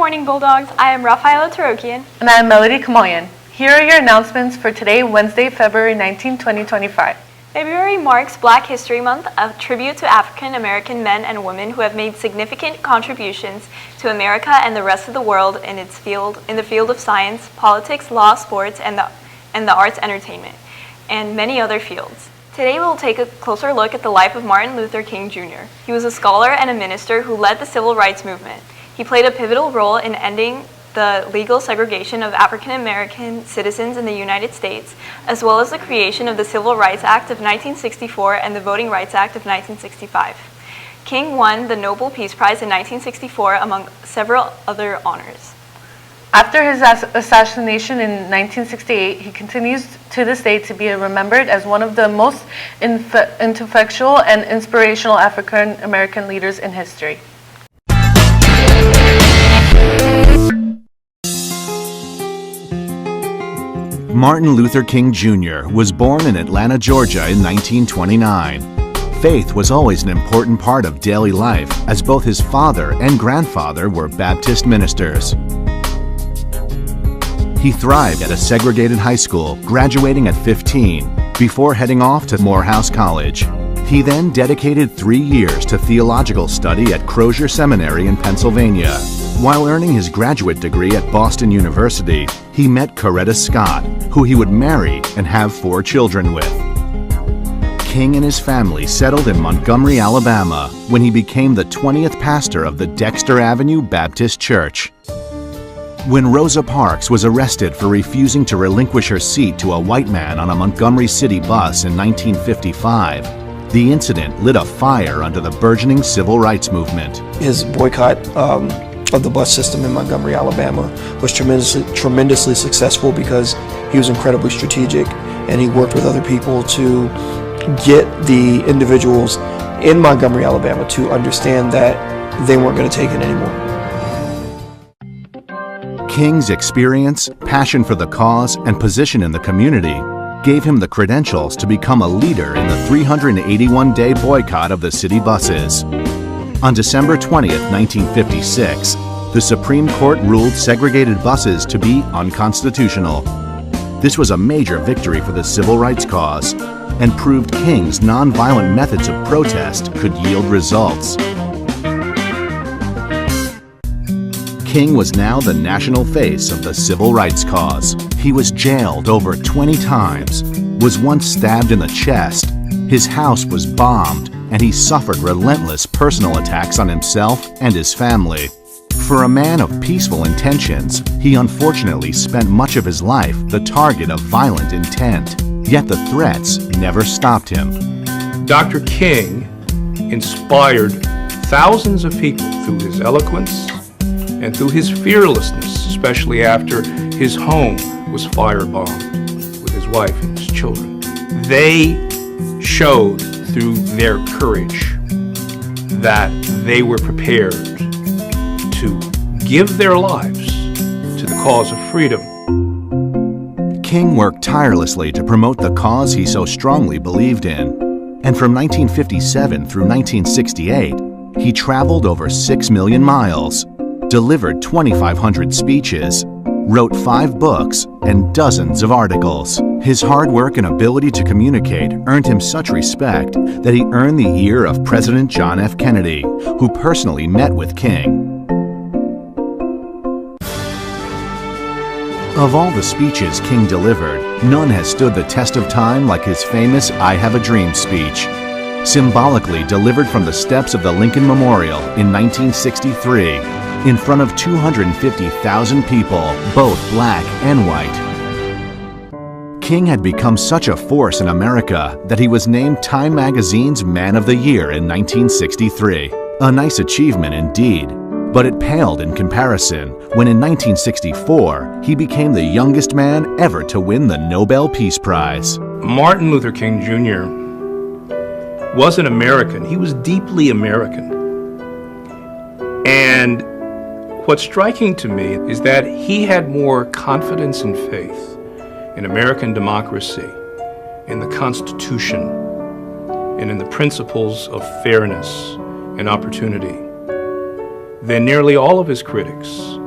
morning, Bulldogs. I am Rafaela Tarokian. And I am Melody Kamoyan. Here are your announcements for today, Wednesday, February 19, 2025. February marks Black History Month, a tribute to African American men and women who have made significant contributions to America and the rest of the world in the field of science, politics, law, sports, and the arts, entertainment, and many other fields. Today we'll take a closer look at the life of Martin Luther King Jr. He was a scholar and a minister who led the civil rights movement. He played a pivotal role in ending the legal segregation of African American citizens in the United States, as well as the creation of the Civil Rights Act of 1964 and the Voting Rights Act of 1965. King won the Nobel Peace Prize in 1964, among several other honors. After his assassination in 1968, he continues to this day to be remembered as one of the most influential and inspirational African American leaders in history. Martin Luther King Jr. was born in Atlanta, Georgia in 1929. Faith was always an important part of daily life, as both his father and grandfather were Baptist ministers. He thrived at a segregated high school, graduating at 15, before heading off to Morehouse College. He then dedicated 3 years to theological study at Crozier Seminary in Pennsylvania. While earning his graduate degree at Boston University, he met Coretta Scott, who he would marry and have 4 children with. King and his family settled in Montgomery, Alabama, when he became the 20th pastor of the Dexter Avenue Baptist Church. When Rosa Parks was arrested for refusing to relinquish her seat to a white man on a Montgomery City bus in 1955, the incident lit a fire under the burgeoning civil rights movement. His boycott of the bus system in Montgomery, Alabama was tremendously successful because he was incredibly strategic and he worked with other people to get the individuals in Montgomery, Alabama to understand that they weren't going to take it anymore. King's experience, passion for the cause, and position in the community gave him the credentials to become a leader in the 381-day boycott of the city buses. On December 20th, 1956, the Supreme Court ruled segregated buses to be unconstitutional. This was a major victory for the civil rights cause and proved King's nonviolent methods of protest could yield results. King was now the national face of the civil rights cause. He was jailed over 20 times, was once stabbed in the chest, his house was bombed, and he suffered relentless personal attacks on himself and his family. For a man of peaceful intentions, he unfortunately spent much of his life the target of violent intent, yet the threats never stopped him. Dr. King inspired thousands of people through his eloquence and through his fearlessness, especially after his home was firebombed with his wife and his children. They showed through their courage that they were prepared to give their lives to the cause of freedom. King worked tirelessly to promote the cause he so strongly believed in. And from 1957 through 1968, he traveled over 6 million miles, delivered 2,500 speeches, wrote 5 books, and dozens of articles. His hard work and ability to communicate earned him such respect that he earned the ear of President John F. Kennedy, who personally met with King. Of all the speeches King delivered, none has stood the test of time like his famous "I Have a Dream" speech. Symbolically delivered from the steps of the Lincoln Memorial in 1963, in front of 250,000 people, both black and white. King had become such a force in America that he was named Time Magazine's Man of the Year in 1963. A nice achievement indeed, but it paled in comparison when in 1964 he became the youngest man ever to win the Nobel Peace Prize. Martin Luther King Jr. was an American. He was deeply American. And what's striking to me is that he had more confidence and faith in American democracy, in the Constitution, and in the principles of fairness and opportunity than nearly all of his critics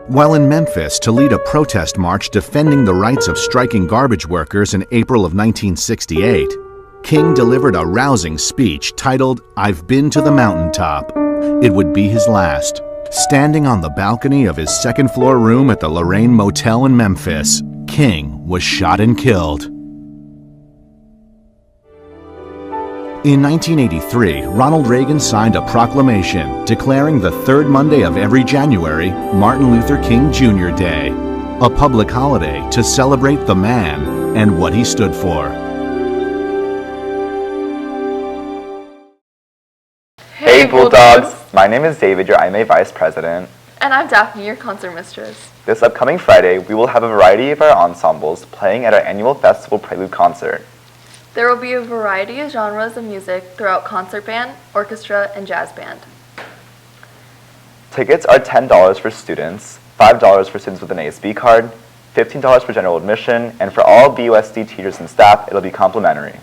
While in Memphis to lead a protest march defending the rights of striking garbage workers in April of 1968, King delivered a rousing speech titled, "I've Been to the Mountaintop." It would be his last. Standing on the balcony of his second-floor room at the Lorraine Motel in Memphis, King was shot and killed. In 1983, Ronald Reagan signed a proclamation declaring the third Monday of every January Martin Luther King Jr. Day, a public holiday to celebrate the man and what he stood for. Hey Bulldogs! My name is David, your IMA Vice President. And I'm Daphne, your concert mistress. This upcoming Friday, we will have a variety of our ensembles playing at our annual festival prelude concert. There will be a variety of genres of music throughout concert band, orchestra, and jazz band. Tickets are $10 for students, $5 for students with an ASB card, $15 for general admission, and for all BUSD teachers and staff, it'll be complimentary.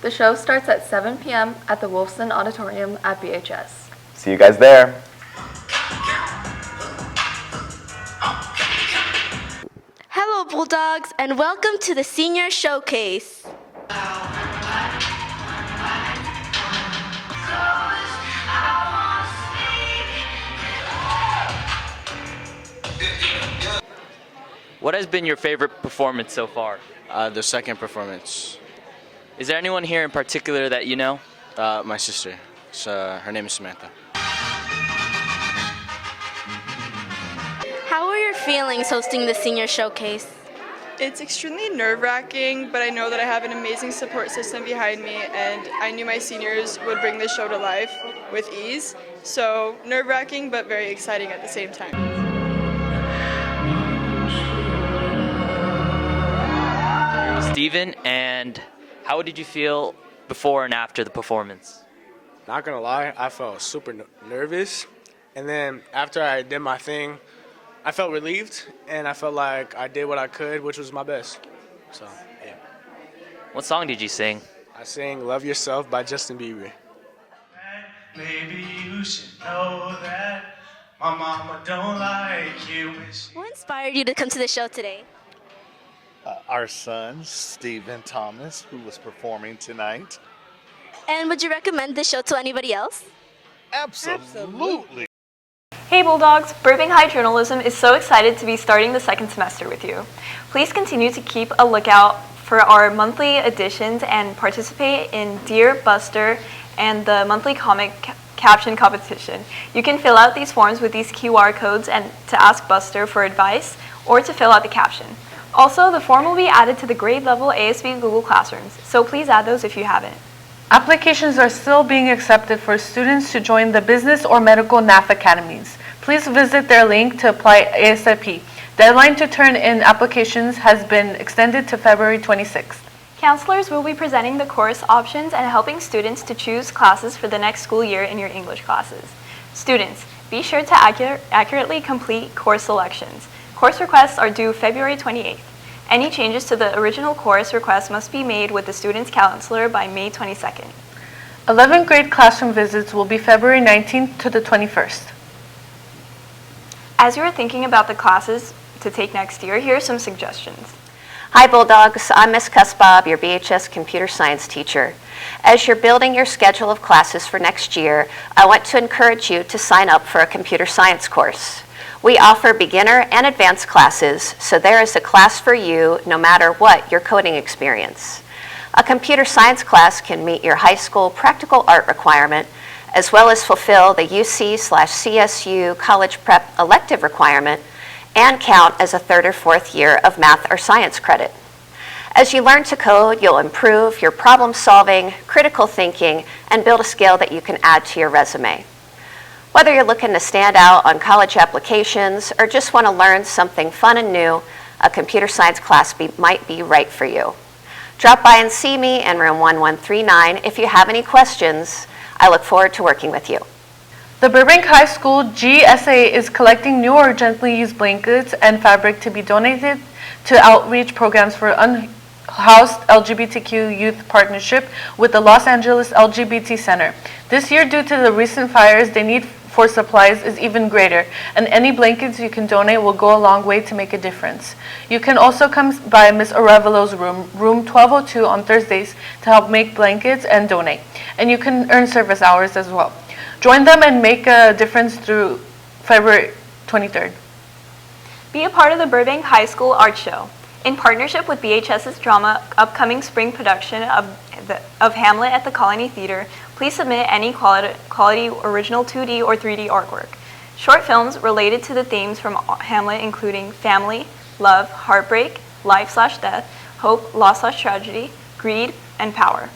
The show starts at 7 p.m. at the Wolfson Auditorium at BHS. See you guys there! Hello, Bulldogs, and welcome to the Senior Showcase. What has been your favorite performance so far? The second performance. Is there anyone here in particular that you know? My sister. Her name is Samantha. How are your feelings hosting the Senior Showcase? It's extremely nerve-wracking, but I know that I have an amazing support system behind me, and I knew my seniors would bring this show to life with ease. So nerve-wracking, but very exciting at the same time. Steven, and how did you feel before and after the performance? Not gonna lie, I felt super nervous, and then after I did my thing, I felt relieved, and I felt like I did what I could, which was my best. So, yeah. What song did you sing? I sang "Love Yourself" by Justin Bieber. Maybe you should know that my mama don't like you. What inspired you to come to the show today? Our son, Stephen Thomas, who was performing tonight. And would you recommend this show to anybody else? Absolutely. Hey Bulldogs! Burbank High Journalism is so excited to be starting the second semester with you. Please continue to keep a lookout for our monthly editions and participate in Dear Buster and the monthly comic caption competition. You can fill out these forms with these QR codes and to ask Buster for advice or to fill out the caption. Also, the form will be added to the grade level ASB Google Classrooms, so please add those if you haven't. Applications are still being accepted for students to join the business or medical NAF academies. Please visit their link to apply ASAP. Deadline to turn in applications has been extended to February 26th. Counselors will be presenting the course options and helping students to choose classes for the next school year in your English classes. Students, be sure to accurately complete course selections. Course requests are due February 28th. Any changes to the original course request must be made with the student's counselor by May 22nd. 11th grade classroom visits will be February 19th to the 21st. As you are thinking about the classes to take next year, here are some suggestions. Hi Bulldogs, I'm Ms. Cuspab, your BHS computer science teacher. As you're building your schedule of classes for next year, I want to encourage you to sign up for a computer science course. We offer beginner and advanced classes, so there is a class for you no matter what your coding experience. A computer science class can meet your high school practical art requirement, as well as fulfill the UC/CSU college prep elective requirement and count as a third or fourth year of math or science credit. As you learn to code, you'll improve your problem solving, critical thinking, and build a skill that you can add to your resume. Whether you're looking to stand out on college applications or just want to learn something fun and new, a computer science class might be right for you. Drop by and see me in room 1139 if you have any questions. I look forward to working with you. The Burbank High School GSA is collecting new or gently used blankets and fabric to be donated to outreach programs for unhoused LGBTQ youth partnership with the Los Angeles LGBT Center. This year, due to the recent fires, they need for supplies is even greater, and any blankets you can donate will go a long way to make a difference. You can also come by Ms. Arevelo's room, room 1202 on Thursdays to help make blankets and donate. And you can earn service hours as well. Join them and make a difference through February 23rd. Be a part of the Burbank High School Art Show. In partnership with BHS's drama upcoming spring production of Hamlet at the Colony Theater, please submit any quality original 2D or 3D artwork. Short films related to the themes from Hamlet including family, love, heartbreak, life/death, hope, loss/tragedy, greed, and power.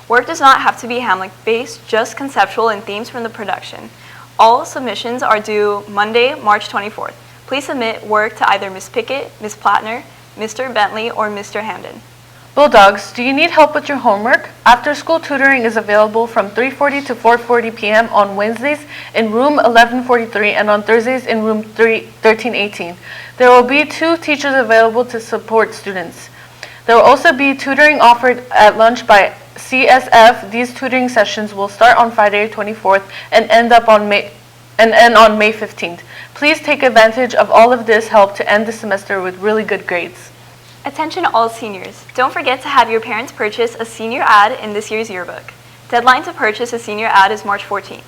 Work does not have to be Hamlet-based, just conceptual and themes from the production. All submissions are due Monday, March 24th. Please submit work to either Ms. Pickett, Ms. Plattner, Mr. Bentley, or Mr. Hamden. Bulldogs, do you need help with your homework? After-school tutoring is available from 3:40 to 4:40 p.m. on Wednesdays in room 1143 and on Thursdays in room 1318. There will be 2 teachers available to support students. There will also be tutoring offered at lunch by CSF. These tutoring sessions will start on Friday 24th and end on May 15th. Please take advantage of all of this help to end the semester with really good grades. Attention all seniors. Don't forget to have your parents purchase a senior ad in this year's yearbook. Deadline to purchase a senior ad is March 14th.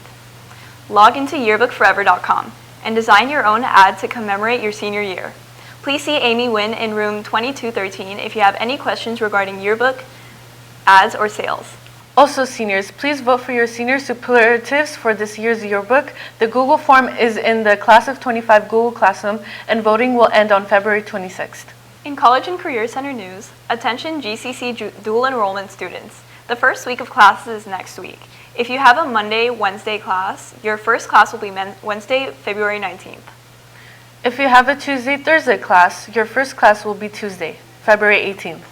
Log into yearbookforever.com and design your own ad to commemorate your senior year. Please see Amy Wynn in room 2213 if you have any questions regarding yearbook, ads, or sales. Also, seniors, please vote for your senior superlatives for this year's yearbook. The Google form is in the Class of 25 Google Classroom, and voting will end on February 26th. In College and Career Center news, attention GCC dual enrollment students. The first week of classes is next week. If you have a Monday-Wednesday class, your first class will be Wednesday, February 19th. If you have a Tuesday-Thursday class, your first class will be Tuesday, February 18th.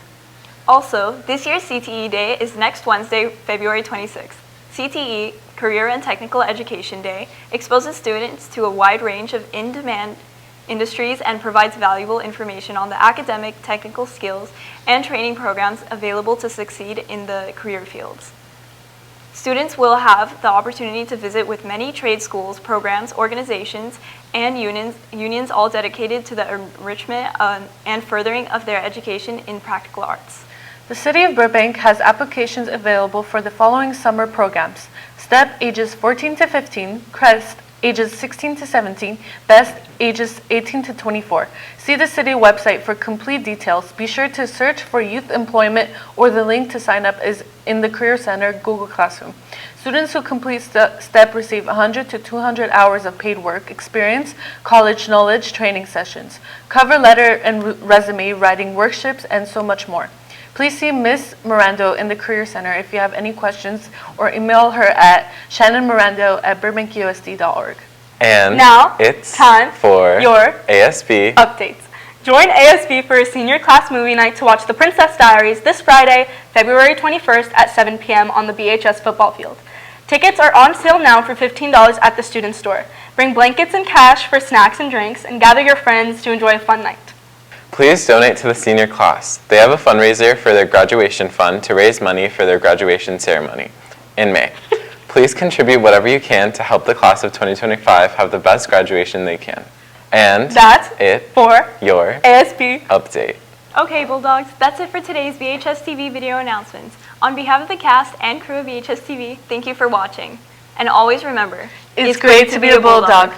Also, this year's CTE Day is next Wednesday, February 26th. CTE, Career and Technical Education Day, exposes students to a wide range of in-demand industries and provides valuable information on the academic, technical skills, and training programs available to succeed in the career fields. Students will have the opportunity to visit with many trade schools, programs, organizations, and unions all dedicated to the enrichment and furthering of their education in practical arts. The City of Burbank has applications available for the following summer programs: STEP ages 14 to 15, CREST ages 16 to 17, BEST ages 18 to 24. See the city website for complete details. Be sure to search for youth employment, or the link to sign up is in the Career Center Google Classroom. Students who complete STEP receive 100 to 200 hours of paid work experience, college knowledge training sessions, cover letter and resume writing workshops, and so much more. Please see Ms. Mirando in the Career Center if you have any questions, or email her at shannonmirando@burbankusd.org. And now it's time for your ASB updates. Join ASB for a senior class movie night to watch The Princess Diaries this Friday, February 21st at 7 p.m. on the BHS football field. Tickets are on sale now for $15 at the student store. Bring blankets and cash for snacks and drinks, and gather your friends to enjoy a fun night. Please donate to the senior class. They have a fundraiser for their graduation fund to raise money for their graduation ceremony in May. Please contribute whatever you can to help the class of 2025 have the best graduation they can. And that's it for your ASB update. Okay, Bulldogs, that's it for today's BHS-TV video announcements. On behalf of the cast and crew of BHS-TV, thank you for watching. And always remember, it's great to be a Bulldog.